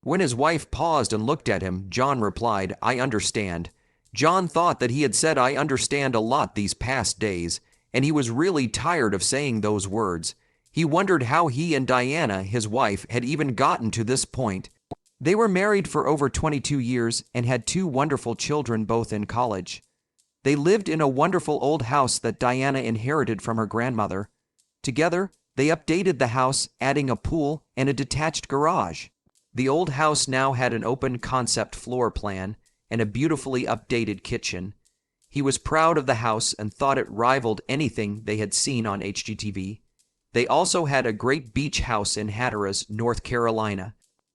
When his wife paused and looked at him, John replied, "I understand." John thought that he had said "I understand" a lot these past days, and he was really tired of saying those words. He wondered how he and Diana, his wife, had even gotten to this point. They were married for over 22 years and had two wonderful children, both in college. They lived in a wonderful old house that Diana inherited from her grandmother. Together, they updated the house, adding a pool and a detached garage. The old house now had an open concept floor plan and a beautifully updated kitchen. He was proud of the house and thought it rivaled anything they had seen on HGTV. They also had a great beach house in Hatteras, North Carolina.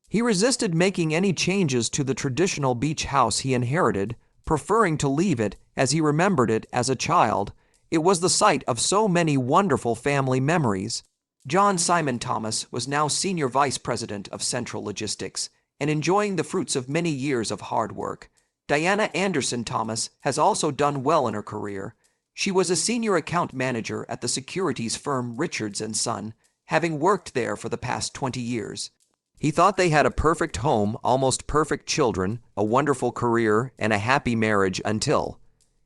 He resisted making any changes to the traditional beach house he inherited, preferring to leave it as he remembered it as a child. It was the site of so many wonderful family memories. John Simon Thomas was now Senior Vice President of Central Logistics and enjoying the fruits of many years of hard work. Diana Anderson Thomas has also done well in her career. She was a senior account manager at the securities firm Richards & Son, having worked there for the past 20 years. He thought they had a perfect home, almost perfect children, a wonderful career, and a happy marriage until.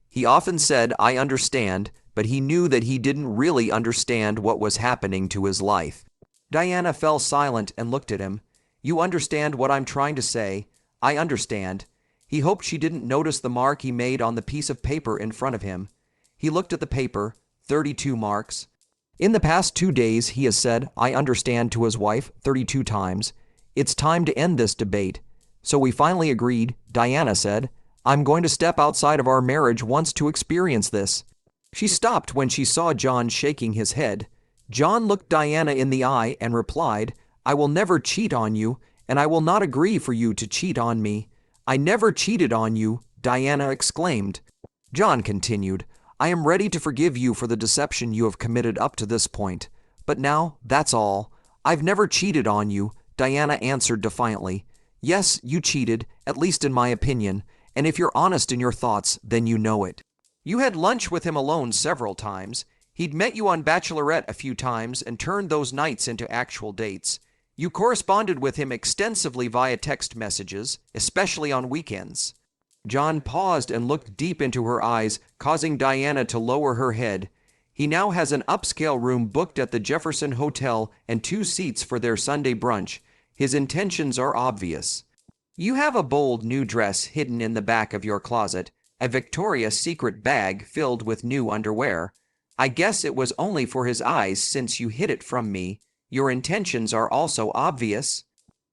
He often said, "I understand," but he knew that he didn't really understand what was happening to his life. Diana fell silent and looked at him. "You understand what I'm trying to say. I understand." He hoped she didn't notice the mark he made on the piece of paper in front of him. He looked at the paper, 32 marks. In the past 2 days, he has said, "I understand" to his wife 32 times. It's time to end this debate. So we finally agreed. Diana said, "I'm going to step outside of our marriage once to experience this." She stopped when she saw John shaking his head. John looked Diana in the eye and replied, "I will never cheat on you, and I will not agree for you to cheat on me." "I never cheated on you," Diana exclaimed. John continued, "I am ready to forgive you for the deception you have committed up to this point. But now, that's all. I've never cheated on you," Diana answered defiantly. "Yes, you cheated, at least in my opinion, and if you're honest in your thoughts, then you know it. You had lunch with him alone several times. He'd met you on Bachelorette a few times and turned those nights into actual dates. You corresponded with him extensively via text messages, especially on weekends." John paused and looked deep into her eyes, causing Diana to lower her head. He now has an upscale room booked at the Jefferson Hotel and 2 seats for their Sunday brunch. His intentions are obvious. You have a bold new dress hidden in the back of your closet, a Victoria's Secret bag filled with new underwear. I guess it was only for his eyes since you hid it from me. Your intentions are also obvious.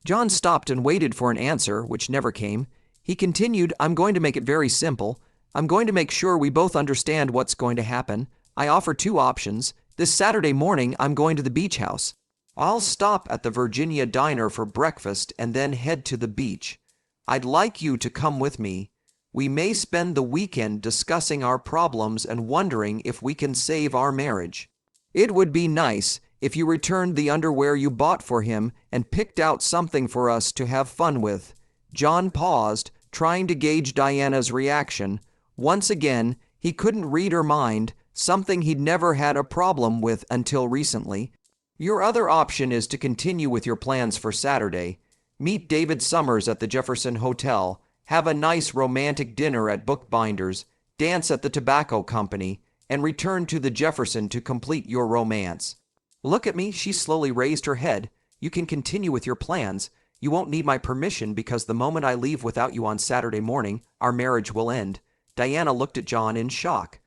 John stopped and waited for an answer, which never came. He continued, "I'm going to make it very simple. I'm going to make sure we both understand what's going to happen. I offer 2 options. This Saturday morning, I'm going to the beach house. I'll stop at the Virginia Diner for breakfast and then head to the beach. I'd like you to come with me. We may spend the weekend discussing our problems and wondering if we can save our marriage. It would be nice if you returned the underwear you bought for him and picked out something for us to have fun with." John paused, trying to gauge Diana's reaction. Once again, he couldn't read her mind, something he'd never had a problem with until recently. "Your other option is to continue with your plans for Saturday. Meet David Summers at the Jefferson Hotel, have a nice romantic dinner at Bookbinders, dance at the Tobacco Company, and return to the Jefferson to complete your romance." "Look at me," she slowly raised her head. "You can continue with your plans. You won't need my permission because the moment I leave without you on Saturday morning, our marriage will end." Diana looked at John in shock.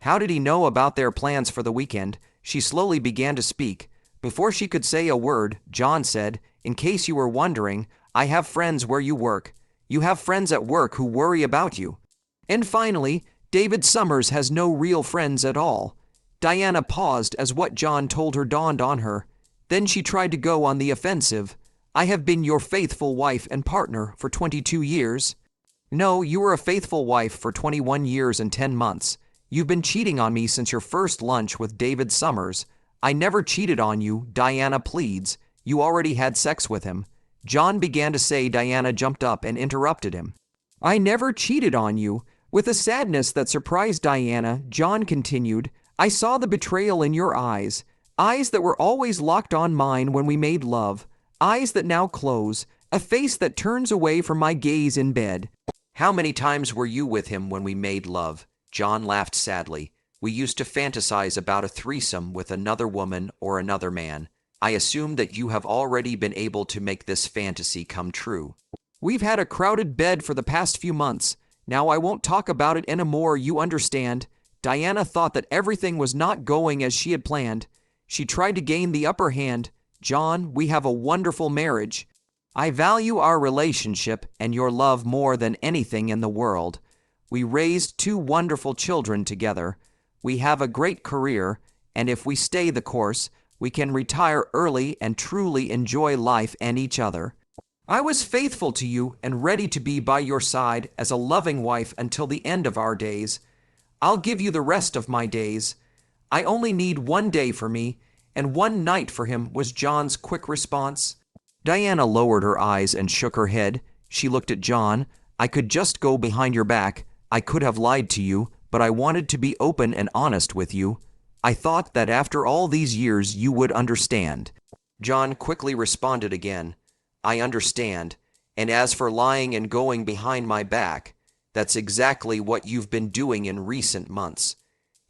How did he know about their plans for the weekend? She slowly began to speak. Before she could say a word, John said, "In case you were wondering, I have friends where you work. You have friends at work who worry about you. And finally, David Summers has no real friends at all." Diana paused as what John told her dawned on her. Then she tried to go on the offensive. "I have been your faithful wife and partner for 22 years. No, you were a faithful wife for 21 years and 10 months. You've been cheating on me since your first lunch with David Summers. I never cheated on you," Diana pleads. "You already had sex with him." John began to say. Diana jumped up and interrupted him. "I never cheated on you." With a sadness that surprised Diana, John continued, "I saw the betrayal in your eyes that were always locked on mine when we made love, eyes that now close, A face that turns away from my gaze in bed. How many times were you with him when we made love? John laughed sadly. We used to fantasize about a threesome with another woman or another man. I assume that you have already been able to make this fantasy come true. We've had a crowded bed for the past few months. Now I won't talk about it anymore, you understand. Diana thought that everything was not going as she had planned. She tried to gain the upper hand. John, we have a wonderful marriage. I value our relationship and your love more than anything in the world. We raised 2 wonderful children together. We have a great career, and if we stay the course, we can retire early and truly enjoy life and each other. I was faithful to you and ready to be by your side as a loving wife until the end of our days. I'll give you the rest of my days. I only need 1 day for me, and 1 night for him, was John's quick response. Diana lowered her eyes and shook her head. She looked at John. I could just go behind your back. I could have lied to you, but I wanted to be open and honest with you. I thought that after all these years you would understand. John quickly responded again. I understand. And as for lying and going behind my back, that's exactly what you've been doing in recent months.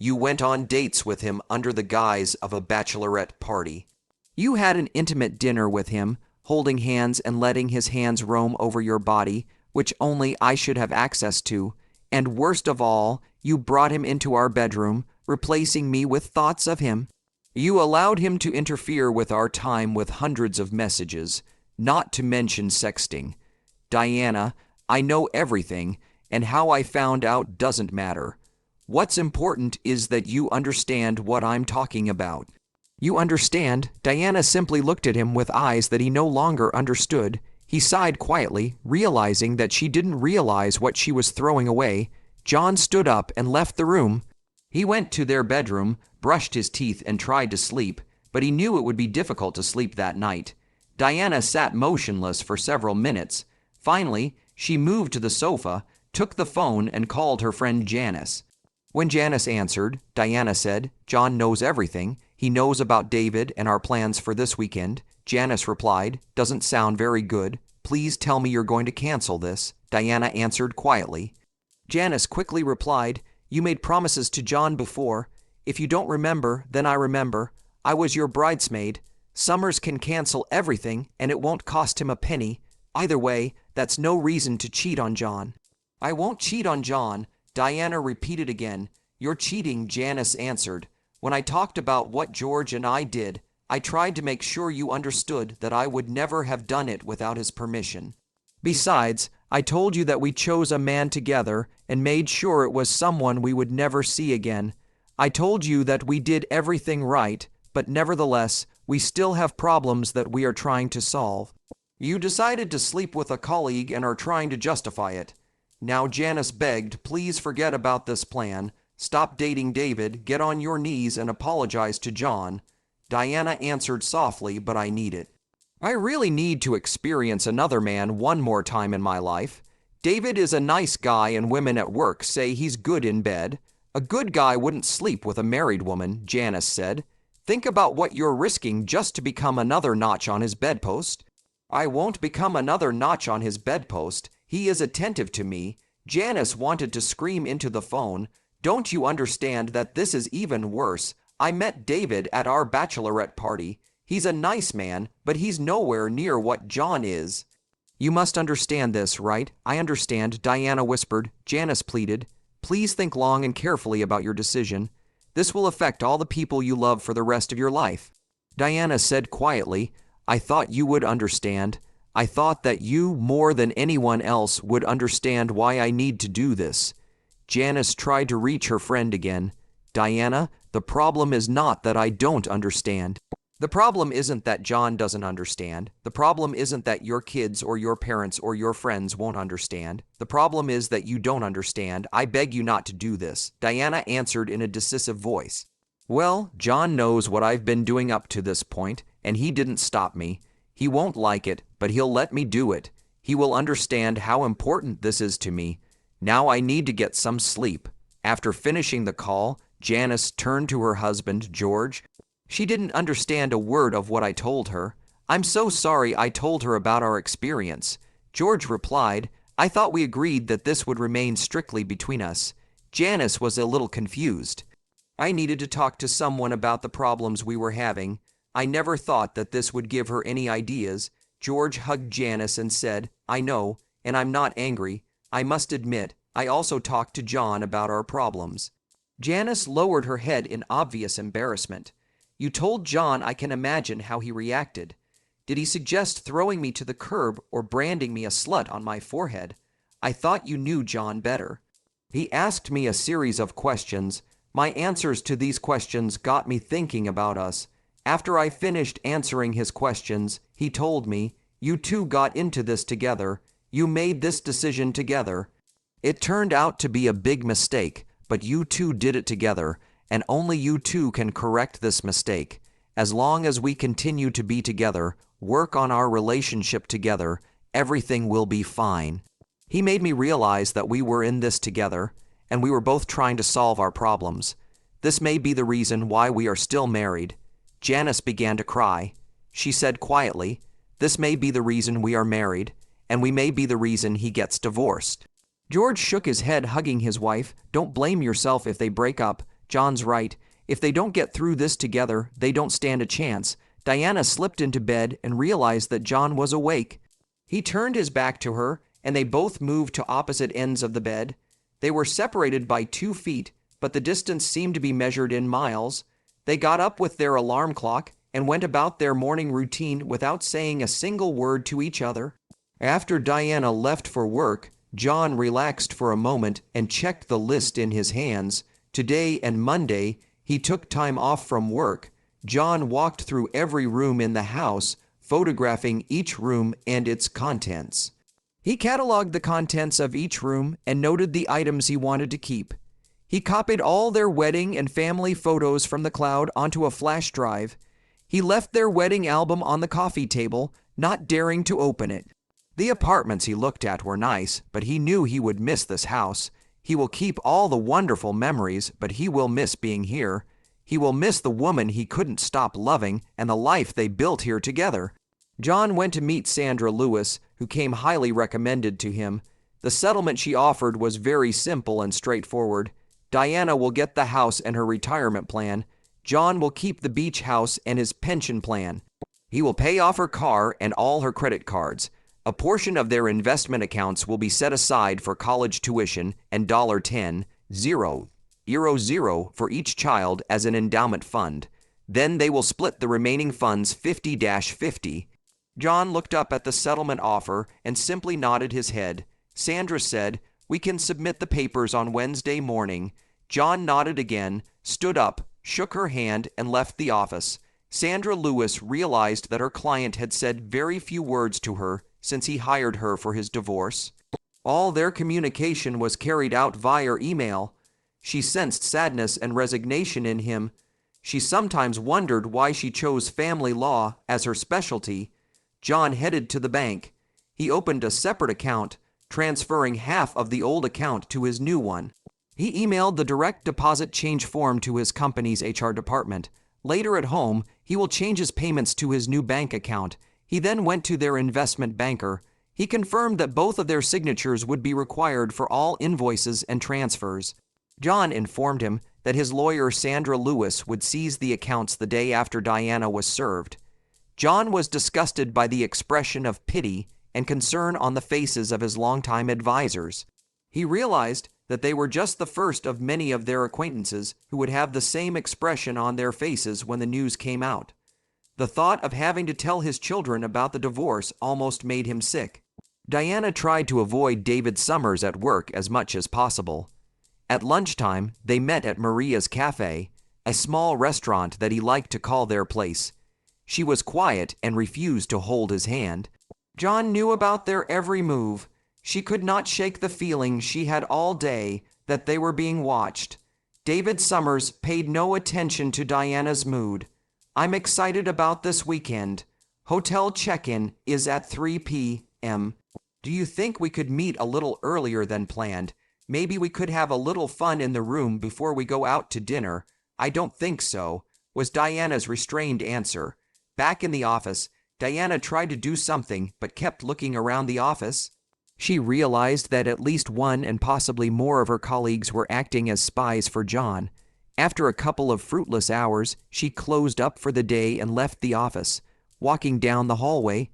You went on dates with him under the guise of a bachelorette party. You had an intimate dinner with him, holding hands and letting his hands roam over your body, which only I should have access to. And worst of all, you brought him into our bedroom, replacing me with thoughts of him. You allowed him to interfere with our time with hundreds of messages, not to mention sexting. Diana, I know everything, and how I found out doesn't matter. What's important is that you understand what I'm talking about. You understand? Diana simply looked at him with eyes that he no longer understood. He sighed quietly, realizing that she didn't realize what she was throwing away. John stood up and left the room. He went to their bedroom, brushed his teeth, and tried to sleep, but he knew it would be difficult to sleep that night. Diana sat motionless for several minutes. Finally, she moved to the sofa, took the phone, and called her friend Janice. When Janice answered, Diana said, John knows everything. He knows about David and our plans for this weekend. Janice replied, doesn't sound very good. Please tell me you're going to cancel this. Diana answered quietly. Janice quickly replied, you made promises to John before. If you don't remember, then I remember. I was your bridesmaid. Summers can cancel everything, and it won't cost him a penny. Either way, that's no reason to cheat on John. I won't cheat on John. Diana repeated again. You're cheating, Janice answered. When I talked about what George and I did, I tried to make sure you understood that I would never have done it without his permission. Besides, I told you that we chose a man together and made sure it was someone we would never see again. I told you that we did everything right, but nevertheless, we still have problems that we are trying to solve. You decided to sleep with a colleague and are trying to justify it. Now Janice begged, please forget about this plan. Stop dating David, get on your knees and apologize to John. Diana answered softly, but I need it. I really need to experience another man one more time in my life. David is a nice guy and women at work say he's good in bed. A good guy wouldn't sleep with a married woman, Janice said. Think about what you're risking just to become another notch on his bedpost. I won't become another notch on his bedpost. He is attentive to me. Janice wanted to scream into the phone. Don't you understand that this is even worse? I met David at our bachelorette party. He's a nice man, but he's nowhere near what John is. You must understand this, right? I understand, Diana whispered. Janice pleaded. Please think long and carefully about your decision. This will affect all the people you love for the rest of your life. Diana said quietly, I thought you would understand. I thought that you, more than anyone else, would understand why I need to do this. Janice tried to reach her friend again. Diana, the problem is not that I don't understand. The problem isn't that John doesn't understand. The problem isn't that your kids or your parents or your friends won't understand. The problem is that you don't understand. I beg you not to do this. Diana answered in a decisive voice. Well, John knows what I've been doing up to this point, and he didn't stop me. He won't like it, but he'll let me do it. He will understand how important this is to me. Now I need to get some sleep. After finishing the call, Janice turned to her husband, George. She didn't understand a word of what I told her. I'm so sorry I told her about our experience. George replied, I thought we agreed that this would remain strictly between us. Janice was a little confused. I needed to talk to someone about the problems we were having. I never thought that this would give her any ideas. George hugged Janice and said, I know, and I'm not angry. I must admit, I also talked to John about our problems. Janice lowered her head in obvious embarrassment. You told John. I can imagine how he reacted. Did he suggest throwing me to the curb or branding me a slut on my forehead? I thought you knew John better. He asked me a series of questions. My answers to these questions got me thinking about us. After I finished answering his questions, he told me, you two got into this together. You made this decision together. It turned out to be a big mistake, but you two did it together, and only you two can correct this mistake. As long as we continue to be together, work on our relationship together, everything will be fine. He made me realize that we were in this together, and we were both trying to solve our problems. This may be the reason why we are still married. Janice began to cry. She said quietly, this may be the reason we are married, and we may be the reason he gets divorced. George shook his head, hugging his wife. Don't blame yourself if they break up. John's right. If they don't get through this together, they don't stand a chance. Diana slipped into bed and realized that John was awake. He turned his back to her, and they both moved to opposite ends of the bed. They were separated by 2 feet, but the distance seemed to be measured in miles. They got up with their alarm clock and went about their morning routine without saying a single word to each other. After Diana left for work, John relaxed for a moment and checked the list in his hands. Today and Monday, he took time off from work. John walked through every room in the house, photographing each room and its contents. He cataloged the contents of each room and noted the items he wanted to keep. He copied all their wedding and family photos from the cloud onto a flash drive. He left their wedding album on the coffee table, not daring to open it. The apartments he looked at were nice, but he knew he would miss this house. He will keep all the wonderful memories, but he will miss being here. He will miss the woman he couldn't stop loving and the life they built here together. John went to meet Sandra Lewis, who came highly recommended to him. The settlement she offered was very simple and straightforward. Diana will get the house and her retirement plan. John will keep the beach house and his pension plan. He will pay off her car and all her credit cards. A portion of their investment accounts will be set aside for college tuition and $10,000 for each child as an endowment fund. Then they will split the remaining funds 50-50. John looked up at the settlement offer and simply nodded his head. Sandra said, we can submit the papers on Wednesday morning. John nodded again, stood up, shook her hand, and left the office. Sandra Lewis realized that her client had said very few words to her since he hired her for his divorce. All their communication was carried out via email. She sensed sadness and resignation in him. She sometimes wondered why she chose family law as her specialty. John headed to the bank. He opened a separate account, transferring half of the old account to his new one. He emailed the direct deposit change form to his company's HR department. Later at home, he will change his payments to his new bank account. He then went to their investment banker. He confirmed that both of their signatures would be required for all invoices and transfers. John informed him that his lawyer Sandra Lewis would seize the accounts the day after Diana was served. John was disgusted by the expression of pity and concern on the faces of his longtime advisors. He realized that they were just the first of many of their acquaintances who would have the same expression on their faces when the news came out. The thought of having to tell his children about the divorce almost made him sick. Diana tried to avoid David Summers at work as much as possible. At lunchtime, they met at Maria's Cafe, a small restaurant that he liked to call their place. She was quiet and refused to hold his hand. John knew about their every move. She could not shake the feeling she had all day that they were being watched. David Summers paid no attention to Diana's mood. I'm excited about this weekend. Hotel check-in is at 3 p.m. Do you think we could meet a little earlier than planned? Maybe we could have a little fun in the room before we go out to dinner. I don't think so, was Diana's restrained answer. Back in the office, Diana tried to do something but kept looking around the office. She realized that at least one and possibly more of her colleagues were acting as spies for John. After a couple of fruitless hours, she closed up for the day and left the office. Walking down the hallway,